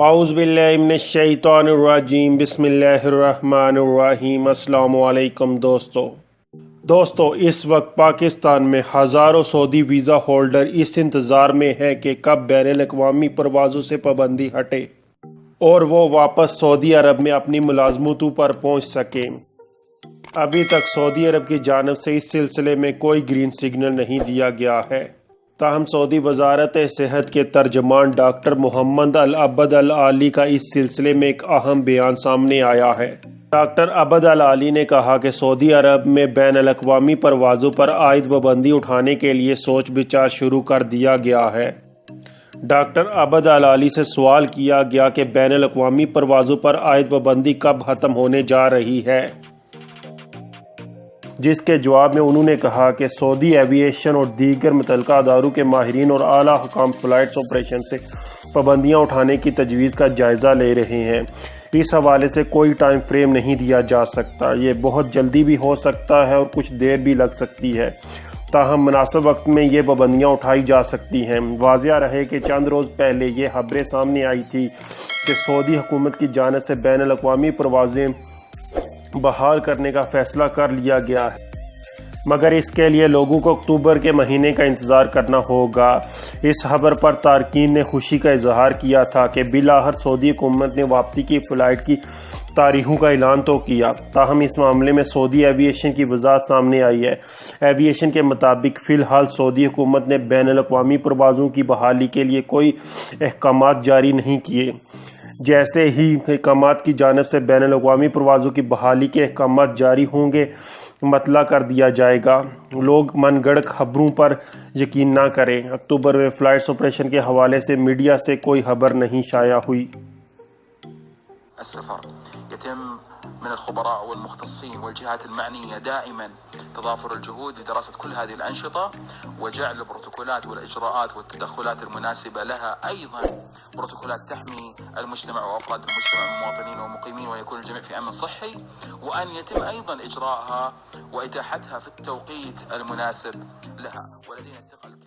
اعوذ باللہ من الشیطان الرجیم، بسم اللہ الرحمن الرحیم۔ السلام علیکم دوستو، اس وقت پاکستان میں ہزاروں سعودی ویزا ہولڈر اس انتظار میں ہیں کہ کب بین الاقوامی پروازوں سے پابندی ہٹے اور وہ واپس سعودی عرب میں اپنی ملازمتوں پر پہنچ سکیں۔ ابھی تک سعودی عرب کی جانب سے اس سلسلے میں کوئی گرین سگنل نہیں دیا گیا ہے، تاہم سعودی وزارت صحت کے ترجمان ڈاکٹر محمد العبد العالی کا اس سلسلے میں ایک اہم بیان سامنے آیا ہے۔ ڈاکٹر عبد العالی نے کہا کہ سعودی عرب میں بین الاقوامی پروازوں پر عائد پابندی اٹھانے کے لیے سوچ بچار شروع کر دیا گیا ہے۔ ڈاکٹر عبد العالی سے سوال کیا گیا کہ بین الاقوامی پروازوں پر عائد پابندی کب ختم ہونے جا رہی ہے، جس کے جواب میں انہوں نے کہا کہ سعودی ایوی ایشن اور دیگر متعلقہ اداروں کے ماہرین اور اعلیٰ حکام فلائٹس آپریشن سے پابندیاں اٹھانے کی تجویز کا جائزہ لے رہے ہیں۔ اس حوالے سے کوئی ٹائم فریم نہیں دیا جا سکتا، یہ بہت جلدی بھی ہو سکتا ہے اور کچھ دیر بھی لگ سکتی ہے، تاہم مناسب وقت میں یہ پابندیاں اٹھائی جا سکتی ہیں۔ واضح رہے کہ چند روز پہلے یہ خبریں سامنے آئی تھی کہ سعودی حکومت کی جانب سے بین الاقوامی پروازیں بحال کرنے کا فیصلہ کر لیا گیا ہے، مگر اس کے لیے لوگوں کو اکتوبر کے مہینے کا انتظار کرنا ہوگا۔ اس خبر پر تارکین نے خوشی کا اظہار کیا تھا کہ بالآخر سعودی حکومت نے واپسی کی فلائٹ کی تاریخوں کا اعلان تو کیا، تاہم اس معاملے میں سعودی ایوی ایشن کی وضاحت سامنے آئی ہے۔ ایوی ایشن کے مطابق فی الحال سعودی حکومت نے بین الاقوامی پروازوں کی بحالی کے لیے کوئی احکامات جاری نہیں کیے۔ جیسے ہی حکامات کی جانب سے بین الاقوامی پروازوں کی بحالی کے احکامات جاری ہوں گے، مطلع کر دیا جائے گا۔ لوگ من گڑھ خبروں پر یقین نہ کریں۔ اکتوبر میں فلائٹس آپریشن کے حوالے سے میڈیا سے کوئی خبر نہیں شائع ہوئی۔ السفر يتم من الخبراء والمختصين والجهات المعنية دائما تضافر الجهود لدراسة كل هذه الأنشطة وجعل البروتوكولات والإجراءات والتدخلات المناسبة لها، أيضا بروتوكولات تحمي المجتمع وأفراد المجتمع من المواطنين والمقيمين ويكون الجميع في أمن صحي، وأن يتم أيضا إجراءها وإتاحتها في التوقيت المناسب لها. ولدينا ثقة